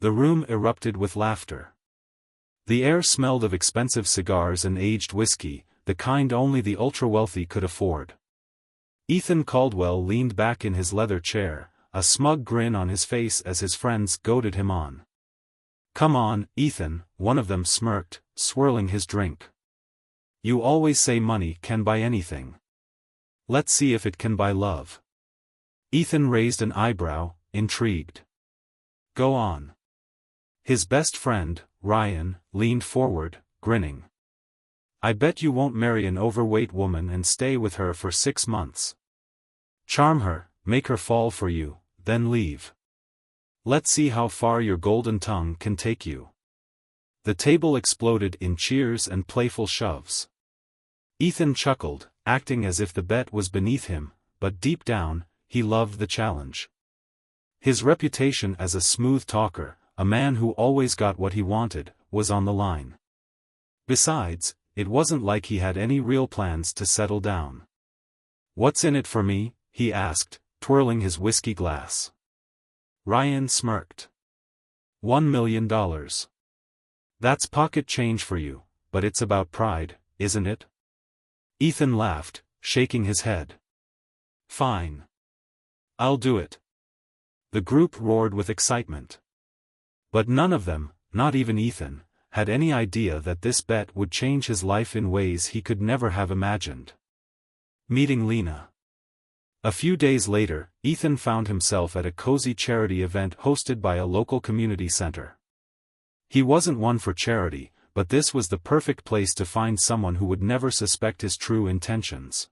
The room erupted with laughter. The air smelled of expensive cigars and aged whiskey, the kind only the ultra-wealthy could afford. Ethan Caldwell leaned back in his leather chair, a smug grin on his face as his friends goaded him on. "Come on, Ethan," one of them smirked, swirling his drink. "You always say money can buy anything. Let's see if it can buy love." Ethan raised an eyebrow, intrigued. "Go on." His best friend, Ryan, leaned forward, grinning. "I bet you won't marry an overweight woman and stay with her for 6 months. Charm her, make her fall for you, then leave. Let's see how far your golden tongue can take you." The table exploded in cheers and playful shoves. Ethan chuckled, acting as if the bet was beneath him, but deep down, he loved the challenge. His reputation as a smooth talker, a man who always got what he wanted, was on the line. Besides, it wasn't like he had any real plans to settle down. "What's in it for me?" he asked, twirling his whiskey glass. Ryan smirked. $1 million. That's pocket change for you, but it's about pride, isn't it? Ethan laughed, shaking his head. "Fine. I'll do it." The group roared with excitement. But none of them, not even Ethan, had any idea that this bet would change his life in ways he could never have imagined. Meeting Lena. A few days later, Ethan found himself at a cozy charity event hosted by a local community center. He wasn't one for charity, but this was the perfect place to find someone who would never suspect his true intentions.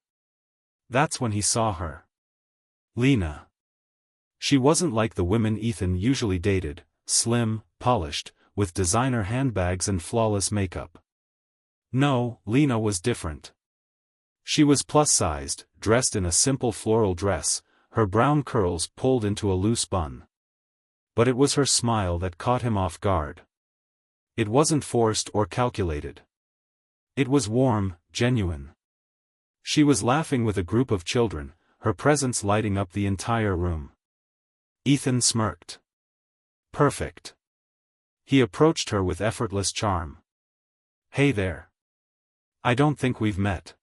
That's when he saw her. Lena. She wasn't like the women Ethan usually dated, slim, polished, with designer handbags and flawless makeup. No, Lena was different. She was plus-sized, dressed in a simple floral dress, her brown curls pulled into a loose bun. But it was her smile that caught him off guard. It wasn't forced or calculated. It was warm, genuine. She was laughing with a group of children, her presence lighting up the entire room. Ethan smirked. Perfect. He approached her with effortless charm. "Hey there. I don't think we've met."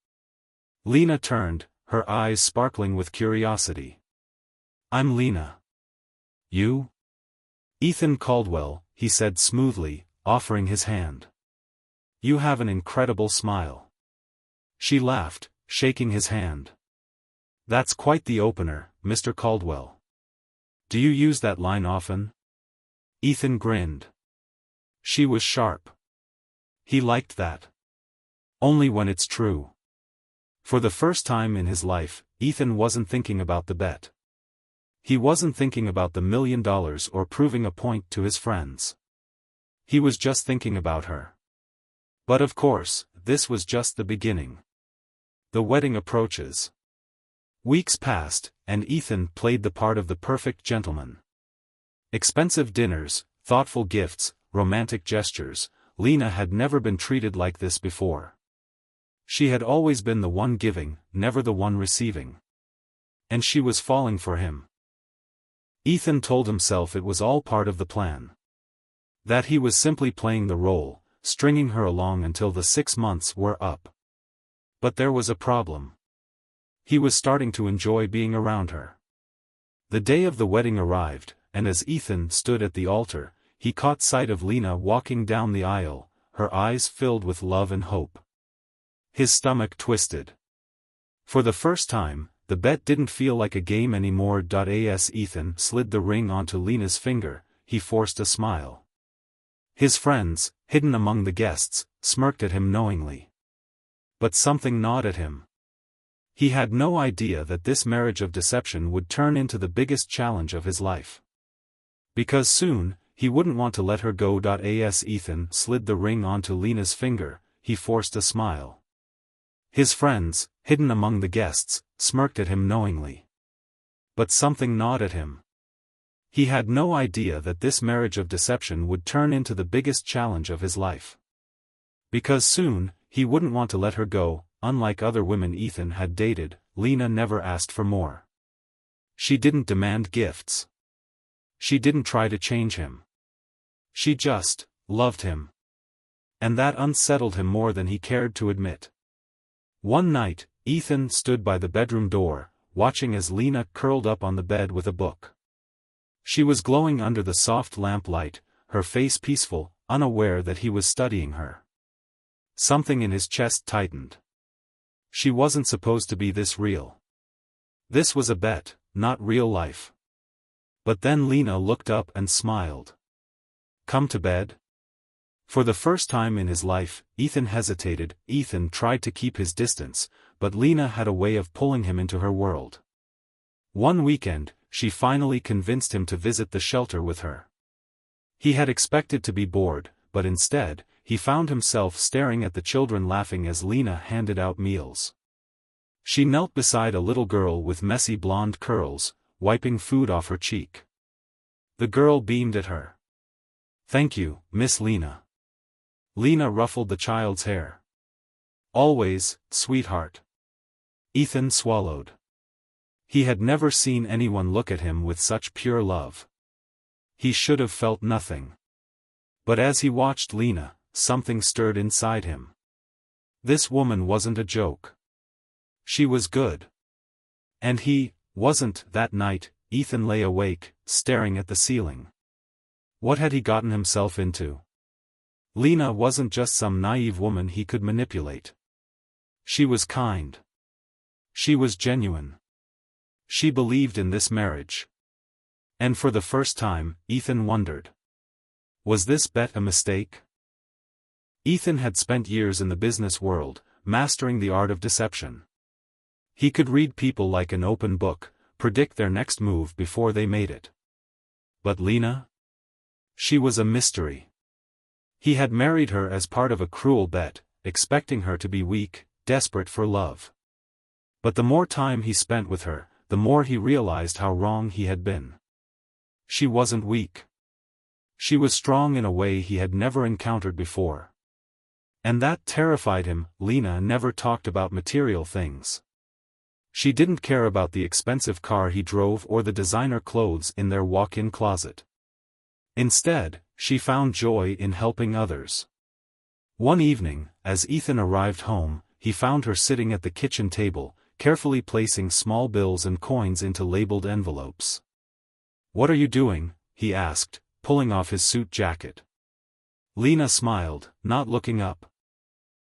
Lena turned, her eyes sparkling with curiosity. "I'm Lena." "You?" "Ethan Caldwell," he said smoothly, offering his hand. "You have an incredible smile." She laughed, shaking his hand. "That's quite the opener, Mr. Caldwell. Do you use that line often?" Ethan grinned. She was sharp. He liked that. Only when it's true. For the first time in his life, Ethan wasn't thinking about the bet. He wasn't thinking about the $1 million or proving a point to his friends. He was just thinking about her. But of course, this was just the beginning. The wedding approaches. Weeks passed, and Ethan played the part of the perfect gentleman. Expensive dinners, thoughtful gifts, romantic gestures. Lena had never been treated like this before. She had always been the one giving, never the one receiving. And she was falling for him. Ethan told himself it was all part of the plan. That he was simply playing the role, stringing her along until the 6 months were up. But there was a problem. He was starting to enjoy being around her. The day of the wedding arrived, and as Ethan stood at the altar, he caught sight of Lena walking down the aisle, her eyes filled with love and hope. His stomach twisted. For the first time, the bet didn't feel like a game anymore. As Ethan slid the ring onto Lena's finger, he forced a smile. His friends, hidden among the guests, smirked at him knowingly. But something gnawed at him. He had no idea that this marriage of deception would turn into the biggest challenge of his life. Because soon, he wouldn't want to let her go. As Ethan slid the ring onto Lena's finger, he forced a smile. His friends, hidden among the guests, smirked at him knowingly. But something gnawed at him. He had no idea that this marriage of deception would turn into the biggest challenge of his life. Because soon, he wouldn't want to let her go. Unlike other women Ethan had dated, Lena never asked for more. She didn't demand gifts. She didn't try to change him. She just loved him. And that unsettled him more than he cared to admit. One night, Ethan stood by the bedroom door, watching as Lena curled up on the bed with a book. She was glowing under the soft lamplight, her face peaceful, unaware that he was studying her. Something in his chest tightened. She wasn't supposed to be this real. This was a bet, not real life. But then Lena looked up and smiled. "Come to bed?" For the first time in his life, Ethan hesitated. Ethan tried to keep his distance, but Lena had a way of pulling him into her world. One weekend, she finally convinced him to visit the shelter with her. He had expected to be bored, but instead, he found himself staring at the children laughing as Lena handed out meals. She knelt beside a little girl with messy blonde curls, wiping food off her cheek. The girl beamed at her. "Thank you, Miss Lena." Lena ruffled the child's hair. "Always, sweetheart." Ethan swallowed. He had never seen anyone look at him with such pure love. He should have felt nothing. But as he watched Lena, something stirred inside him. This woman wasn't a joke. She was good. And he wasn't. That night, Ethan lay awake, staring at the ceiling. What had he gotten himself into? Lena wasn't just some naive woman he could manipulate. She was kind. She was genuine. She believed in this marriage. And for the first time, Ethan wondered. Was this bet a mistake? Ethan had spent years in the business world, mastering the art of deception. He could read people like an open book, predict their next move before they made it. But Lena? She was a mystery. He had married her as part of a cruel bet, expecting her to be weak, desperate for love. But the more time he spent with her, the more he realized how wrong he had been. She wasn't weak. She was strong in a way he had never encountered before. And that terrified him. Lena never talked about material things. She didn't care about the expensive car he drove or the designer clothes in their walk-in closet. Instead, she found joy in helping others. One evening, as Ethan arrived home, he found her sitting at the kitchen table, carefully placing small bills and coins into labeled envelopes. "What are you doing?" he asked, pulling off his suit jacket. Lena smiled, not looking up.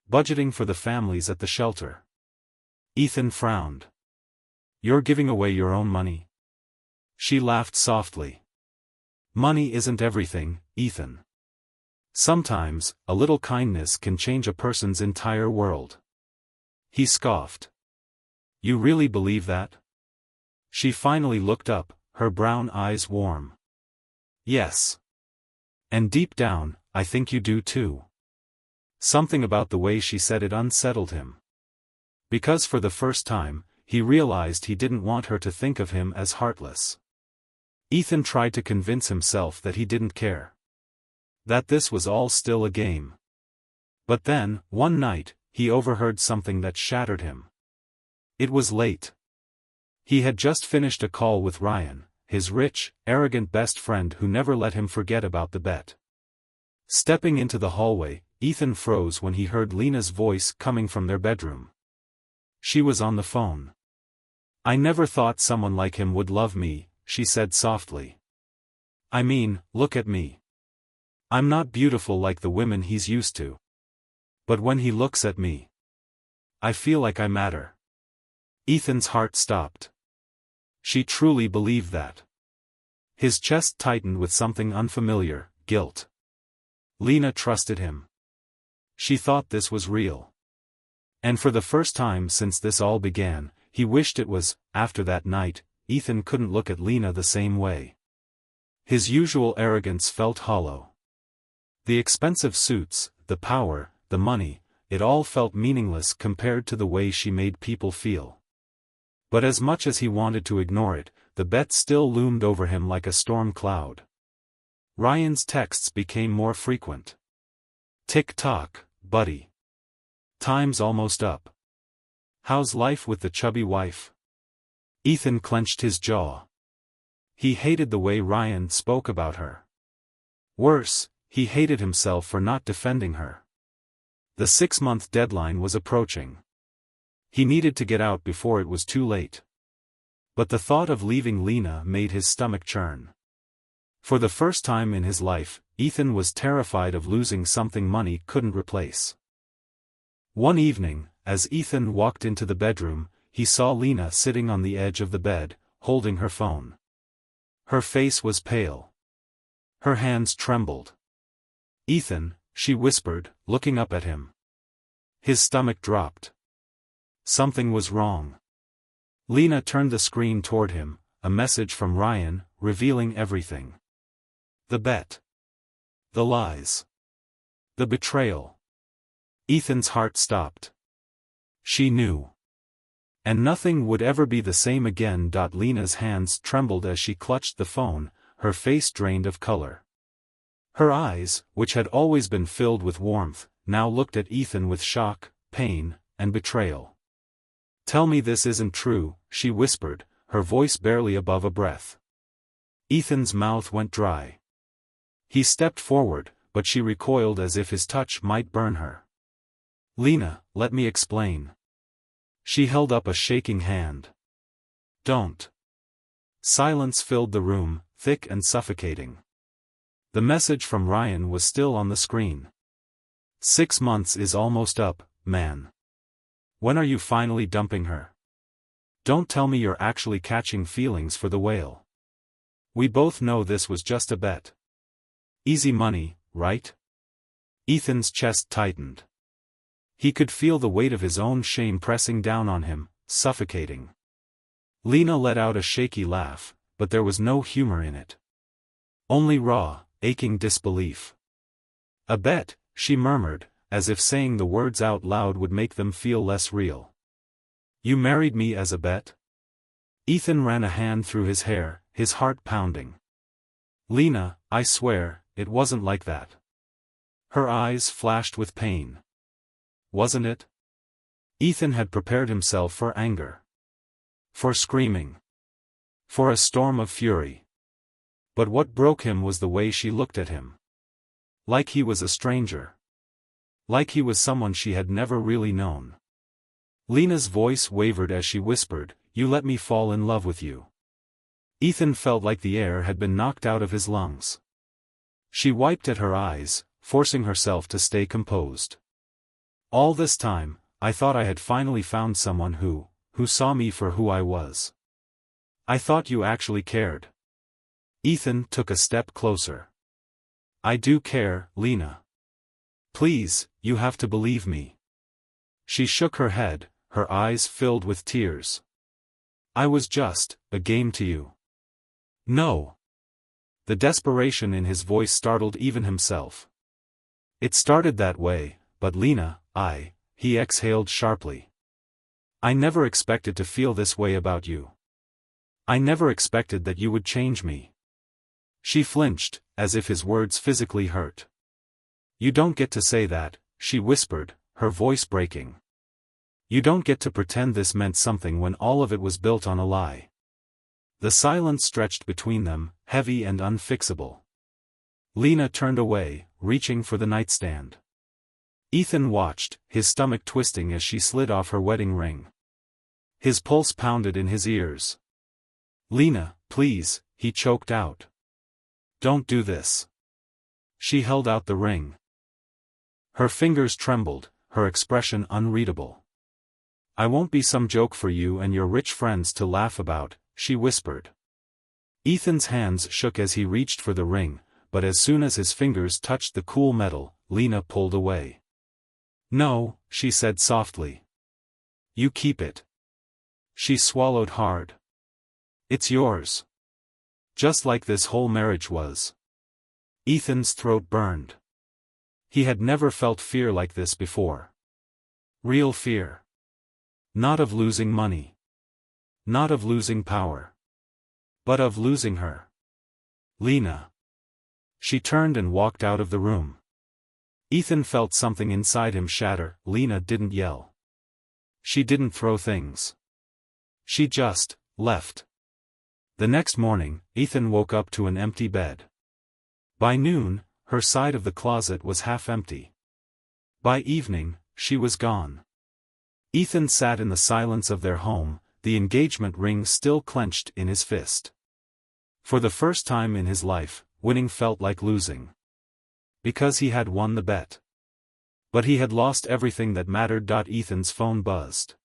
"Budgeting for the families at the shelter." Ethan frowned. "You're giving away your own money?" She laughed softly. "Money isn't everything, Ethan. Sometimes, a little kindness can change a person's entire world." He scoffed. "You really believe that?" She finally looked up, her brown eyes warm. "Yes. And deep down, I think you do too." Something about the way she said it unsettled him. Because for the first time, he realized he didn't want her to think of him as heartless. Ethan tried to convince himself that he didn't care. That this was all still a game. But then, one night, he overheard something that shattered him. It was late. He had just finished a call with Ryan, his rich, arrogant best friend who never let him forget about the bet. Stepping into the hallway, Ethan froze when he heard Lena's voice coming from their bedroom. She was on the phone. "I never thought someone like him would love me," she said softly. "I mean, look at me. I'm not beautiful like the women he's used to. But when he looks at me, I feel like I matter." Ethan's heart stopped. She truly believed that. His chest tightened with something unfamiliar, guilt. Lena trusted him. She thought this was real. And for the first time since this all began, he wished it was. After that night, Ethan couldn't look at Lena the same way. His usual arrogance felt hollow. The expensive suits, the power, the money, it all felt meaningless compared to the way she made people feel. But as much as he wanted to ignore it, the bet still loomed over him like a storm cloud. Ryan's texts became more frequent. "Tick-tock, buddy. Time's almost up. How's life with the chubby wife?" Ethan clenched his jaw. He hated the way Ryan spoke about her. Worse, he hated himself for not defending her. The 6-month deadline was approaching. He needed to get out before it was too late. But the thought of leaving Lena made his stomach churn. For the first time in his life, Ethan was terrified of losing something money couldn't replace. One evening, as Ethan walked into the bedroom, he saw Lena sitting on the edge of the bed, holding her phone. Her face was pale. Her hands trembled. "Ethan," she whispered, looking up at him. His stomach dropped. Something was wrong. Lena turned the screen toward him, a message from Ryan, revealing everything. The bet. The lies. The betrayal. Ethan's heart stopped. She knew. And nothing would ever be the same again. Lena's hands trembled as she clutched the phone, her face drained of color. Her eyes, which had always been filled with warmth, now looked at Ethan with shock, pain, and betrayal. "Tell me this isn't true," she whispered, her voice barely above a breath. Ethan's mouth went dry. He stepped forward, but she recoiled as if his touch might burn her. "Lena, let me explain." She held up a shaking hand. "Don't." Silence filled the room, thick and suffocating. The message from Ryan was still on the screen. 6 months is almost up, man. When are you finally dumping her? Don't tell me you're actually catching feelings for the whale. We both know this was just a bet. Easy money, right? Ethan's chest tightened. He could feel the weight of his own shame pressing down on him, suffocating. Lena let out a shaky laugh, but there was no humor in it. Only raw, aching disbelief. "A bet," she murmured, as if saying the words out loud would make them feel less real. "You married me as a bet?" Ethan ran a hand through his hair, his heart pounding. "Lena, I swear, it wasn't like that." Her eyes flashed with pain. "Wasn't it?" Ethan had prepared himself for anger. For screaming. For a storm of fury. But what broke him was the way she looked at him. Like he was a stranger. Like he was someone she had never really known. Lena's voice wavered as she whispered, "You let me fall in love with you." Ethan felt like the air had been knocked out of his lungs. She wiped at her eyes, forcing herself to stay composed. "All this time, I thought I had finally found someone who saw me for who I was. I thought you actually cared." Ethan took a step closer. "I do care, Lena. Please, you have to believe me." She shook her head, her eyes filled with tears. "I was just a game to you." "No." The desperation in his voice startled even himself. "It started that way, but Lena, he exhaled sharply. "I never expected to feel this way about you. I never expected that you would change me." She flinched, as if his words physically hurt. "You don't get to say that," she whispered, her voice breaking. "You don't get to pretend this meant something when all of it was built on a lie." The silence stretched between them, heavy and unfixable. Lena turned away, reaching for the nightstand. Ethan watched, his stomach twisting as she slid off her wedding ring. His pulse pounded in his ears. "Lena, please," he choked out. "Don't do this." She held out the ring. Her fingers trembled, her expression unreadable. "I won't be some joke for you and your rich friends to laugh about," she whispered. Ethan's hands shook as he reached for the ring, but as soon as his fingers touched the cool metal, Lena pulled away. "No," she said softly. "You keep it." She swallowed hard. "It's yours. Just like this whole marriage was." Ethan's throat burned. He had never felt fear like this before. Real fear. Not of losing money. Not of losing power. But of losing her. "Lena." She turned and walked out of the room. Ethan felt something inside him shatter. Lena didn't yell. She didn't throw things. She just left. The next morning, Ethan woke up to an empty bed. By noon, her side of the closet was half empty. By evening, she was gone. Ethan sat in the silence of their home, the engagement ring still clenched in his fist. For the first time in his life, winning felt like losing. Because he had won the bet. But he had lost everything that mattered. Ethan's phone buzzed.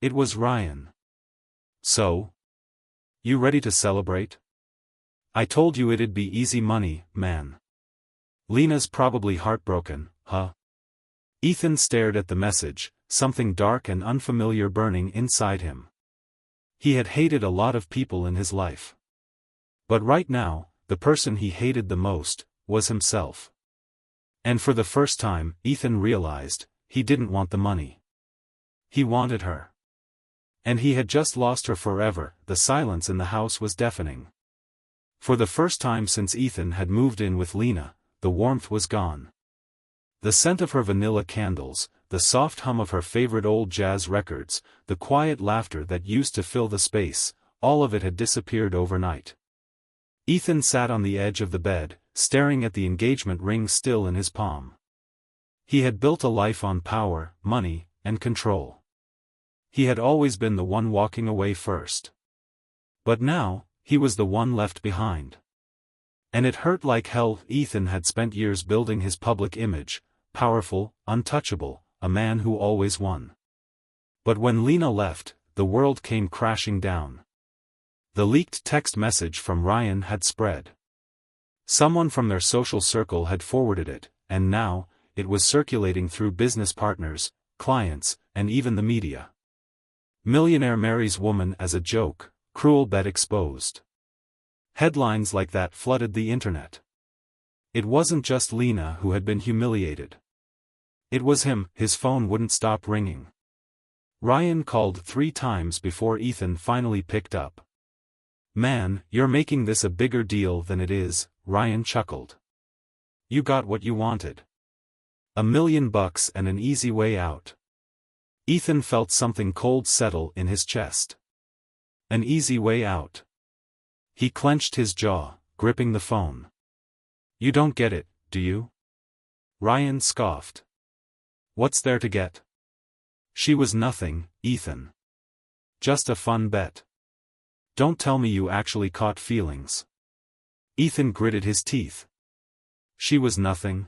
It was Ryan. So? You ready to celebrate? I told you it'd be easy money, man. Lena's probably heartbroken, huh? Ethan stared at the message, something dark and unfamiliar burning inside him. He had hated a lot of people in his life. But right now, the person he hated the most was himself. And for the first time, Ethan realized, he didn't want the money. He wanted her. And he had just lost her forever. The silence in the house was deafening. For the first time since Ethan had moved in with Lena, the warmth was gone. The scent of her vanilla candles, the soft hum of her favorite old jazz records, the quiet laughter that used to fill the space, all of it had disappeared overnight. Ethan sat on the edge of the bed, staring at the engagement ring still in his palm. He had built a life on power, money, and control. He had always been the one walking away first. But now, he was the one left behind. And it hurt like hell. Ethan had spent years building his public image, powerful, untouchable, a man who always won. But when Lena left, the world came crashing down. The leaked text message from Ryan had spread. Someone from their social circle had forwarded it, and now, it was circulating through business partners, clients, and even the media. Millionaire marries woman as a joke, cruel bet exposed. Headlines like that flooded the internet. It wasn't just Lena who had been humiliated. It was him. His phone wouldn't stop ringing. Ryan called 3 times before Ethan finally picked up. Man, you're making this a bigger deal than it is, Ryan chuckled. You got what you wanted. $1 million and an easy way out. Ethan felt something cold settle in his chest. An easy way out. He clenched his jaw, gripping the phone. You don't get it, do you? Ryan scoffed. What's there to get? She was nothing, Ethan. Just a fun bet. Don't tell me you actually caught feelings. Ethan gritted his teeth. She was nothing.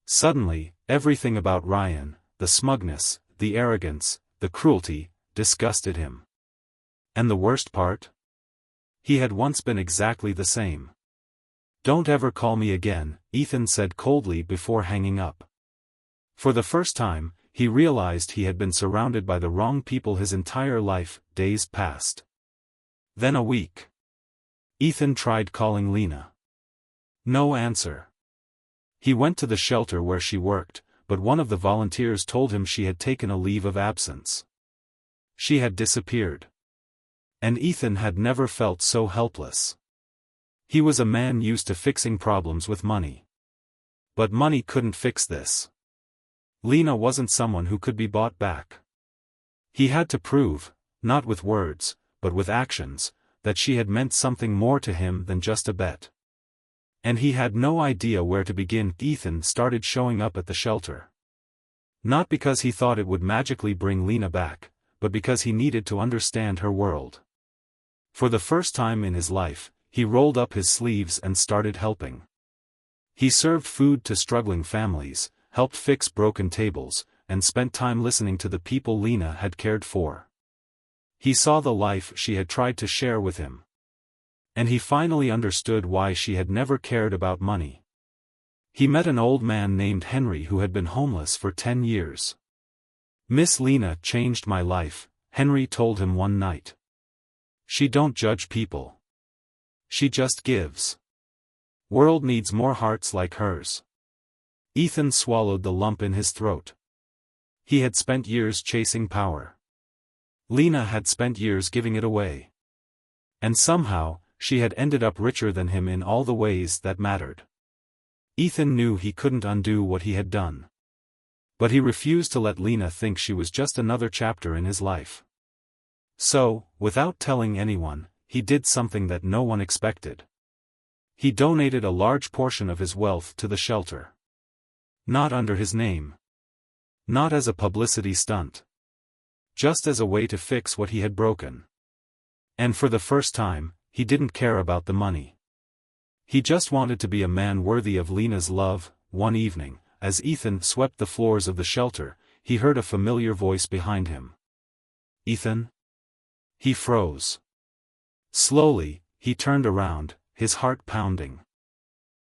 Suddenly, everything about Ryan, the smugness, the arrogance, the cruelty, disgusted him. And the worst part? He had once been exactly the same. Don't ever call me again, Ethan said coldly before hanging up. For the first time, he realized he had been surrounded by the wrong people his entire life. Days passed. Then a week. Ethan tried calling Lena. No answer. He went to the shelter where she worked, but one of the volunteers told him she had taken a leave of absence. She had disappeared. And Ethan had never felt so helpless. He was a man used to fixing problems with money. But money couldn't fix this. Lena wasn't someone who could be bought back. He had to prove, not with words, but with actions, that she had meant something more to him than just a bet. And he had no idea where to begin. Ethan started showing up at the shelter. Not because he thought it would magically bring Lena back, but because he needed to understand her world. For the first time in his life, he rolled up his sleeves and started helping. He served food to struggling families, helped fix broken tables, and spent time listening to the people Lena had cared for. He saw the life she had tried to share with him. And he finally understood why she had never cared about money. He met an old man named Henry who had been homeless for 10 years. Miss Lena changed my life, Henry told him one night. She don't judge people. She just gives. World needs more hearts like hers. Ethan swallowed the lump in his throat. He had spent years chasing power. Lena had spent years giving it away. And somehow, she had ended up richer than him in all the ways that mattered. Ethan knew he couldn't undo what he had done. But he refused to let Lena think she was just another chapter in his life. So, without telling anyone, he did something that no one expected. He donated a large portion of his wealth to the shelter. Not under his name. Not as a publicity stunt. Just as a way to fix what he had broken. And for the first time, he didn't care about the money. He just wanted to be a man worthy of Lena's love. One evening, as Ethan swept the floors of the shelter, he heard a familiar voice behind him. "Ethan?" He froze. Slowly, he turned around, his heart pounding.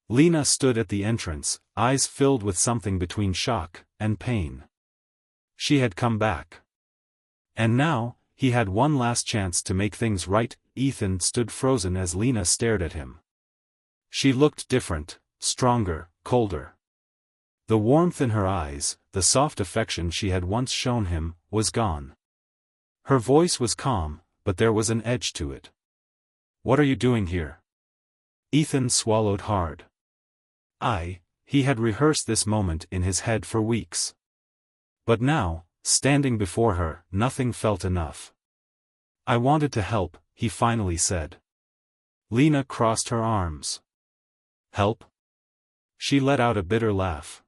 Lena stood at the entrance, eyes filled with something between shock and pain. She had come back. And now, he had one last chance to make things right. Ethan stood frozen as Lena stared at him. She looked different, stronger, colder. The warmth in her eyes, the soft affection she had once shown him, was gone. Her voice was calm, but there was an edge to it. "What are you doing here?" Ethan swallowed hard. He had rehearsed this moment in his head for weeks. But now, standing before her, nothing felt enough. "I wanted to help," he finally said. Lena crossed her arms. "Help?" She let out a bitter laugh.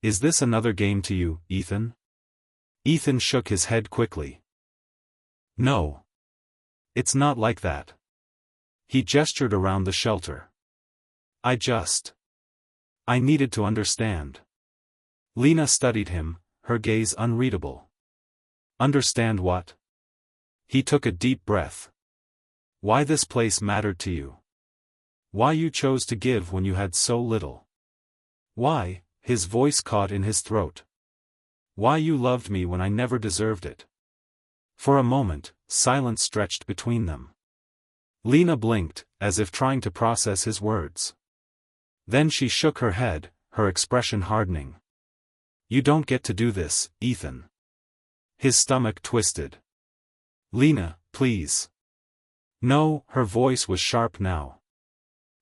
"Is this another game to you, Ethan?" Ethan shook his head quickly. "No. It's not like that." He gestured around the shelter. I needed to understand." Lena studied him, her gaze unreadable. "Understand what?" He took a deep breath. "Why this place mattered to you. Why you chose to give when you had so little. Why," his voice caught in his throat. "Why you loved me when I never deserved it." For a moment, silence stretched between them. Lena blinked, as if trying to process his words. Then she shook her head, her expression hardening. "You don't get to do this, Ethan." His stomach twisted. "Lena, please." "No," her voice was sharp now.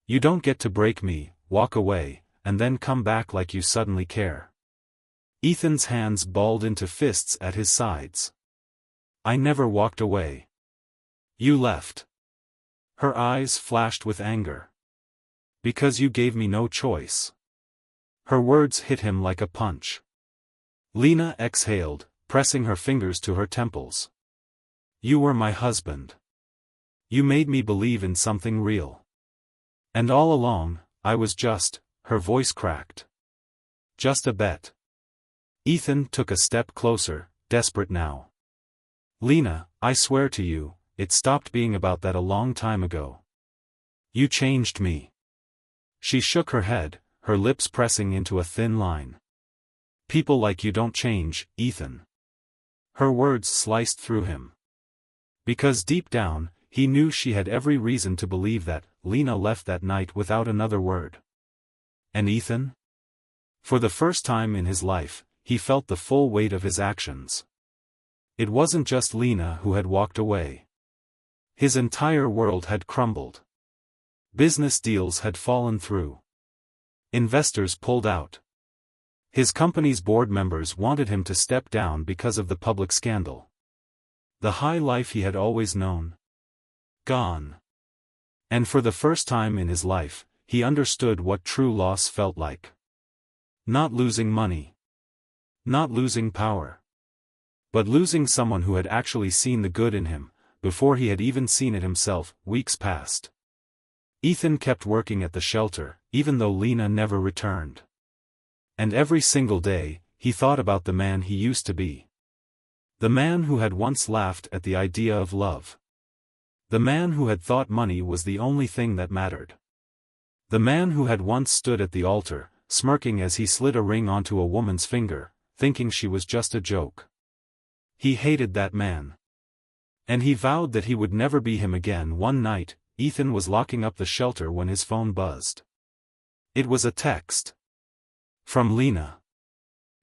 "You don't get to break me, walk away, and then come back like you suddenly care." Ethan's hands balled into fists at his sides. "I never walked away. You left." Her eyes flashed with anger. "Because you gave me no choice." Her words hit him like a punch. Lena exhaled, pressing her fingers to her temples. "You were my husband. You made me believe in something real. And all along, I was just," her voice cracked. "Just a bet." Ethan took a step closer, desperate now. "Lena, I swear to you, it stopped being about that a long time ago. You changed me." She shook her head, her lips pressing into a thin line. "People like you don't change, Ethan." Her words sliced through him. Because deep down, he knew she had every reason to believe that. Lena left that night without another word. And Ethan? For the first time in his life, he felt the full weight of his actions. It wasn't just Lena who had walked away. His entire world had crumbled. Business deals had fallen through. Investors pulled out. His company's board members wanted him to step down because of the public scandal. The high life he had always known. Gone. And for the first time in his life, he understood what true loss felt like. Not losing money. Not losing power. But losing someone who had actually seen the good in him, before he had even seen it himself. Weeks passed. Ethan kept working at the shelter, even though Lena never returned. And every single day, he thought about the man he used to be. The man who had once laughed at the idea of love. The man who had thought money was the only thing that mattered. The man who had once stood at the altar, smirking as he slid a ring onto a woman's finger, thinking she was just a joke. He hated that man. And he vowed that he would never be him again. One night, Ethan was locking up the shelter when his phone buzzed. It was a text. From Lena.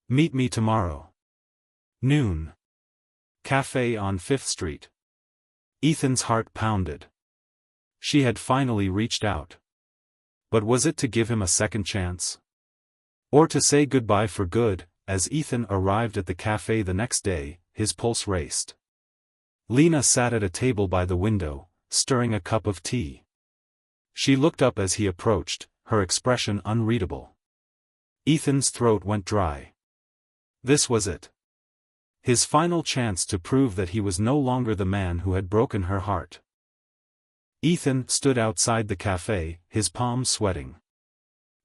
"Meet me tomorrow. Noon. Cafe on 5th Street. Ethan's heart pounded. She had finally reached out. But was it to give him a second chance? Or to say goodbye for good? As Ethan arrived at the cafe the next day, his pulse raced. Lena sat at a table by the window, stirring a cup of tea. She looked up as he approached, her expression unreadable. Ethan's throat went dry. This was it. His final chance to prove that he was no longer the man who had broken her heart. Ethan stood outside the cafe, his palms sweating.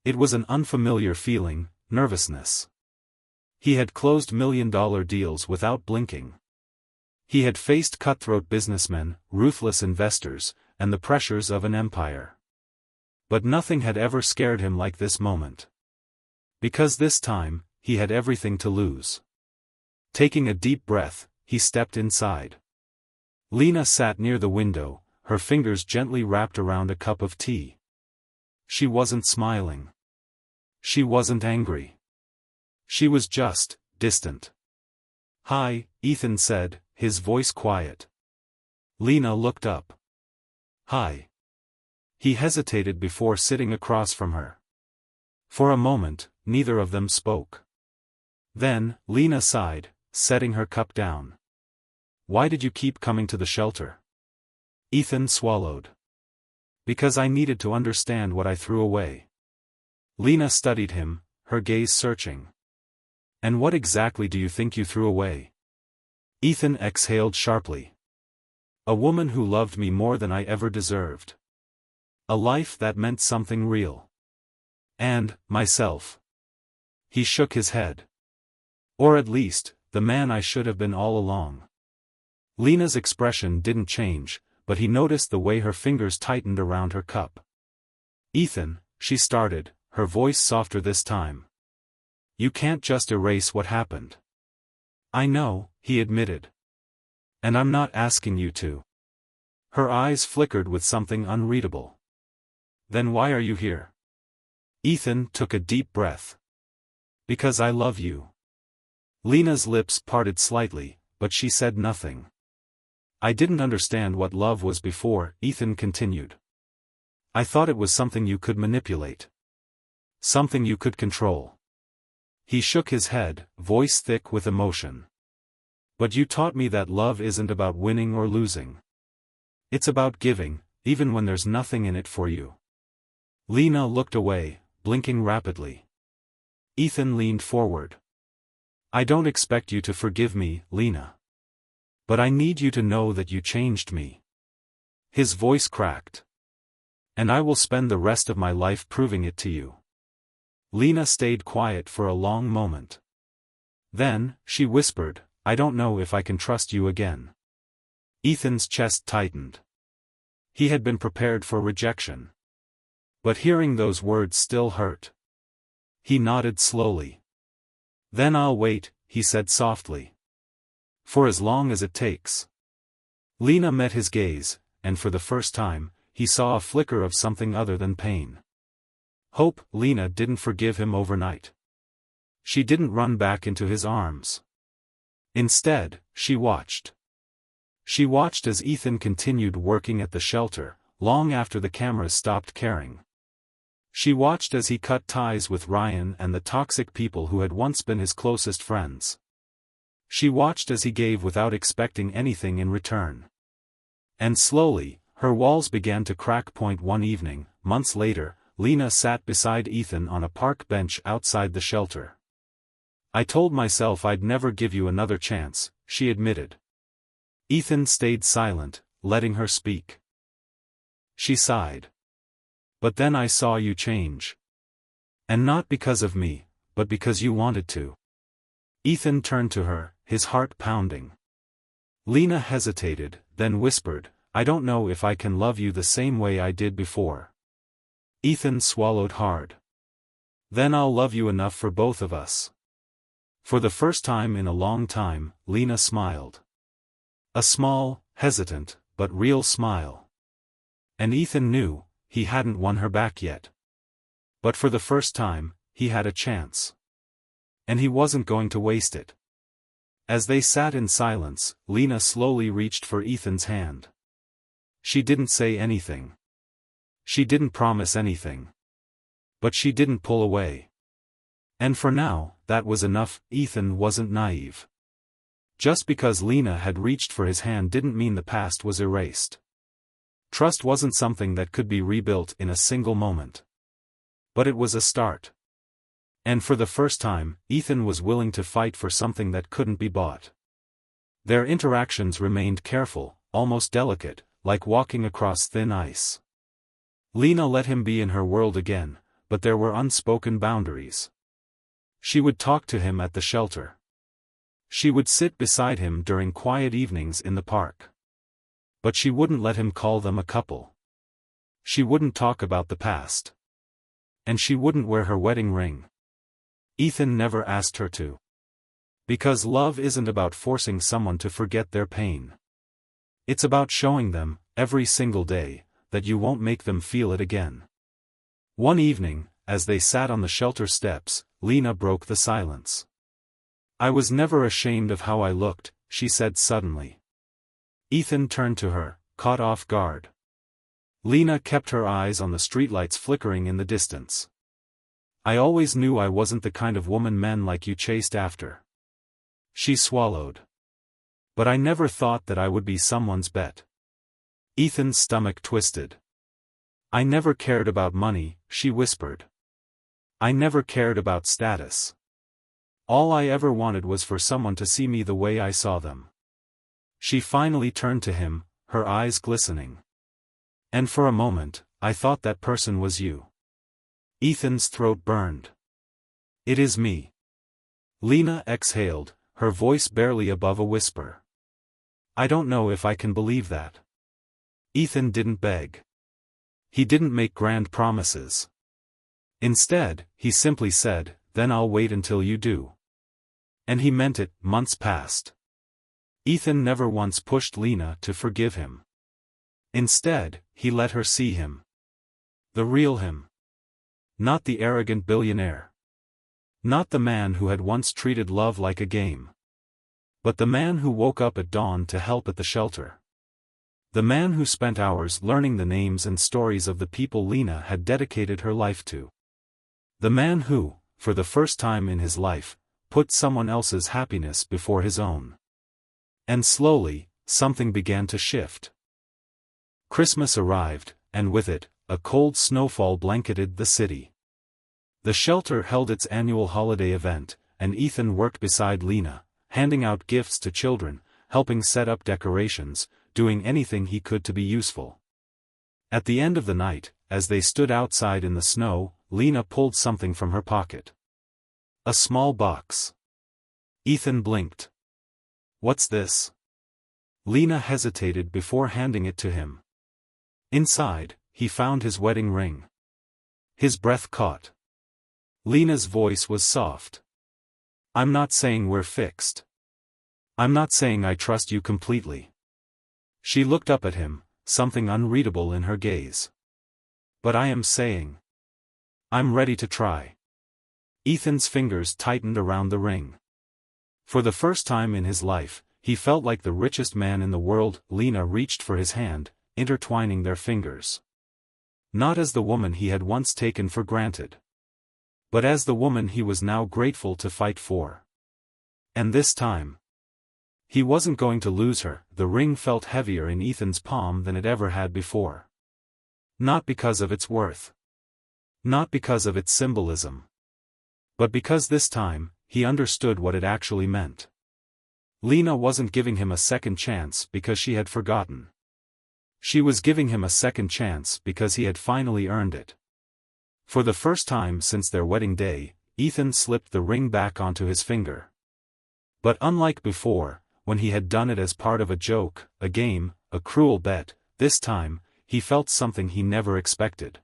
It was an unfamiliar feeling, nervousness. He had closed million-dollar deals without blinking. He had faced cutthroat businessmen, ruthless investors, and the pressures of an empire. But nothing had ever scared him like this moment. Because this time, he had everything to lose. Taking a deep breath, he stepped inside. Lena sat near the window, her fingers gently wrapped around a cup of tea. She wasn't smiling. She wasn't angry. She was just distant. "Hi," Ethan said, his voice quiet. Lena looked up. "Hi." He hesitated before sitting across from her. For a moment, neither of them spoke. Then, Lena sighed, setting her cup down. "Why did you keep coming to the shelter?" Ethan swallowed. "Because I needed to understand what I threw away." Lena studied him, her gaze searching. "And what exactly do you think you threw away?" Ethan exhaled sharply. "A woman who loved me more than I ever deserved. A life that meant something real. And, myself." He shook his head. "Or at least, the man I should have been all along." Lena's expression didn't change, but he noticed the way her fingers tightened around her cup. "Ethan," she started, her voice softer this time. "You can't just erase what happened." "I know," he admitted. "And I'm not asking you to." Her eyes flickered with something unreadable. "Then why are you here?" Ethan took a deep breath. "Because I love you." Lena's lips parted slightly, but she said nothing. "I didn't understand what love was before," Ethan continued. "I thought it was something you could manipulate. Something you could control." He shook his head, voice thick with emotion. "But you taught me that love isn't about winning or losing. It's about giving, even when there's nothing in it for you." Lena looked away, blinking rapidly. Ethan leaned forward. "I don't expect you to forgive me, Lena. But I need you to know that you changed me." His voice cracked. "And I will spend the rest of my life proving it to you." Lena stayed quiet for a long moment. Then, she whispered, "I don't know if I can trust you again." Ethan's chest tightened. He had been prepared for rejection. But hearing those words still hurt. He nodded slowly. "Then I'll wait," he said softly. "For as long as it takes." Lena met his gaze, and for the first time, he saw a flicker of something other than pain. Hope. Lena didn't forgive him overnight. She didn't run back into his arms. Instead, she watched. She watched as Ethan continued working at the shelter, long after the cameras stopped caring. She watched as he cut ties with Ryan and the toxic people who had once been his closest friends. She watched as he gave without expecting anything in return. And slowly, her walls began to crack. One evening, months later, Lena sat beside Ethan on a park bench outside the shelter. "I told myself I'd never give you another chance," she admitted. Ethan stayed silent, letting her speak. She sighed. "But then I saw you change. And not because of me, but because you wanted to." Ethan turned to her, his heart pounding. Lena hesitated, then whispered, "I don't know if I can love you the same way I did before." Ethan swallowed hard. "Then I'll love you enough for both of us." For the first time in a long time, Lena smiled. A small, hesitant, but real smile. And Ethan knew, he hadn't won her back yet. But for the first time, he had a chance. And he wasn't going to waste it. As they sat in silence, Lena slowly reached for Ethan's hand. She didn't say anything. She didn't promise anything. But she didn't pull away. And for now, that was enough. Ethan wasn't naive. Just because Lena had reached for his hand didn't mean the past was erased. Trust wasn't something that could be rebuilt in a single moment. But it was a start. And for the first time, Ethan was willing to fight for something that couldn't be bought. Their interactions remained careful, almost delicate, like walking across thin ice. Lena let him be in her world again, but there were unspoken boundaries. She would talk to him at the shelter. She would sit beside him during quiet evenings in the park. But she wouldn't let him call them a couple. She wouldn't talk about the past. And she wouldn't wear her wedding ring. Ethan never asked her to. Because love isn't about forcing someone to forget their pain. It's about showing them, every single day, that you won't make them feel it again. One evening, as they sat on the shelter steps, Lena broke the silence. "I was never ashamed of how I looked," she said suddenly. Ethan turned to her, caught off guard. Lena kept her eyes on the streetlights flickering in the distance. "I always knew I wasn't the kind of woman men like you chased after." She swallowed. "But I never thought that I would be someone's bet." Ethan's stomach twisted. "I never cared about money," she whispered. "I never cared about status. All I ever wanted was for someone to see me the way I saw them." She finally turned to him, her eyes glistening. "And for a moment, I thought that person was you." Ethan's throat burned. "It is me." Lena exhaled, her voice barely above a whisper. "I don't know if I can believe that." Ethan didn't beg. He didn't make grand promises. Instead, he simply said, "Then I'll wait until you do." And he meant it. Months passed. Ethan never once pushed Lena to forgive him. Instead, he let her see him. The real him. Not the arrogant billionaire. Not the man who had once treated love like a game. But the man who woke up at dawn to help at the shelter. The man who spent hours learning the names and stories of the people Lena had dedicated her life to. The man who, for the first time in his life, put someone else's happiness before his own. And slowly, something began to shift. Christmas arrived, and with it, a cold snowfall blanketed the city. The shelter held its annual holiday event, and Ethan worked beside Lena, handing out gifts to children, helping set up decorations, doing anything he could to be useful. At the end of the night, as they stood outside in the snow, Lena pulled something from her pocket. A small box. Ethan blinked. "What's this?" Lena hesitated before handing it to him. Inside, he found his wedding ring. His breath caught. Lena's voice was soft. "I'm not saying we're fixed. I'm not saying I trust you completely." She looked up at him, something unreadable in her gaze. "But I am saying. I'm ready to try." Ethan's fingers tightened around the ring. For the first time in his life, he felt like the richest man in the world. Lena reached for his hand, intertwining their fingers. Not as the woman he had once taken for granted. But as the woman he was now grateful to fight for. And this time, he wasn't going to lose her. The ring felt heavier in Ethan's palm than it ever had before. Not because of its worth. Not because of its symbolism. But because this time, he understood what it actually meant. Lena wasn't giving him a second chance because she had forgotten. She was giving him a second chance because he had finally earned it. For the first time since their wedding day, Ethan slipped the ring back onto his finger. But unlike before, when he had done it as part of a joke, a game, a cruel bet, this time, he felt something he never expected.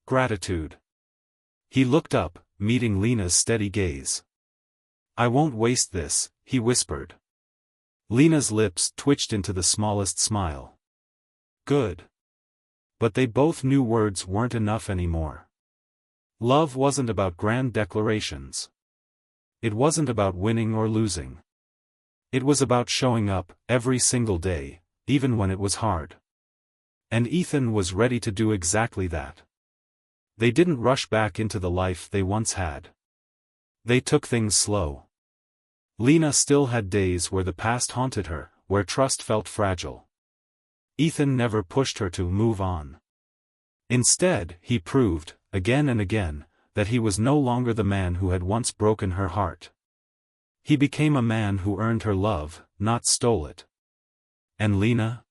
Gratitude. He looked up, meeting Lena's steady gaze. "I won't waste this," he whispered. Lena's lips twitched into the smallest smile. Good. But they both knew words weren't enough anymore. Love wasn't about grand declarations. It wasn't about winning or losing. It was about showing up, every single day, even when it was hard. And Ethan was ready to do exactly that. They didn't rush back into the life they once had. They took things slow. Lena still had days where the past haunted her, where trust felt fragile. Ethan never pushed her to move on. Instead, he proved, again and again, that he was no longer the man who had once broken her heart. He became a man who earned her love, not stole it. And Lena?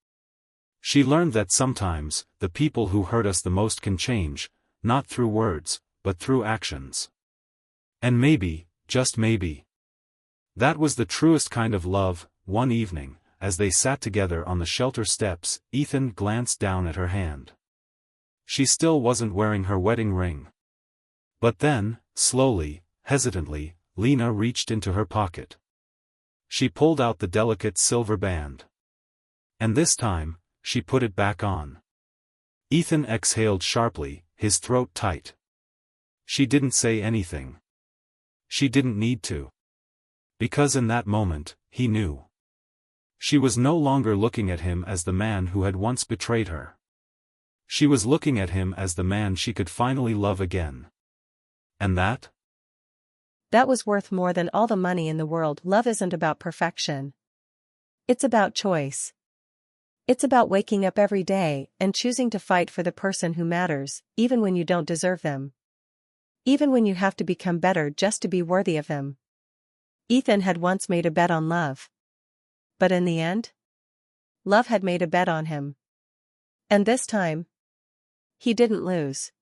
She learned that sometimes, the people who hurt us the most can change, not through words, but through actions. And maybe, just maybe, that was the truest kind of love. One evening, as they sat together on the shelter steps, Ethan glanced down at her hand. She still wasn't wearing her wedding ring. But then, slowly, hesitantly, Lena reached into her pocket. She pulled out the delicate silver band. And this time, she put it back on. Ethan exhaled sharply, his throat tight. She didn't say anything. She didn't need to. Because in that moment, he knew. She was no longer looking at him as the man who had once betrayed her. She was looking at him as the man she could finally love again. And that? That was worth more than all the money in the world. Love isn't about perfection. It's about choice. It's about waking up every day and choosing to fight for the person who matters, even when you don't deserve them. Even when you have to become better just to be worthy of them. Ethan had once made a bet on love. But in the end, love had made a bet on him. And this time, he didn't lose.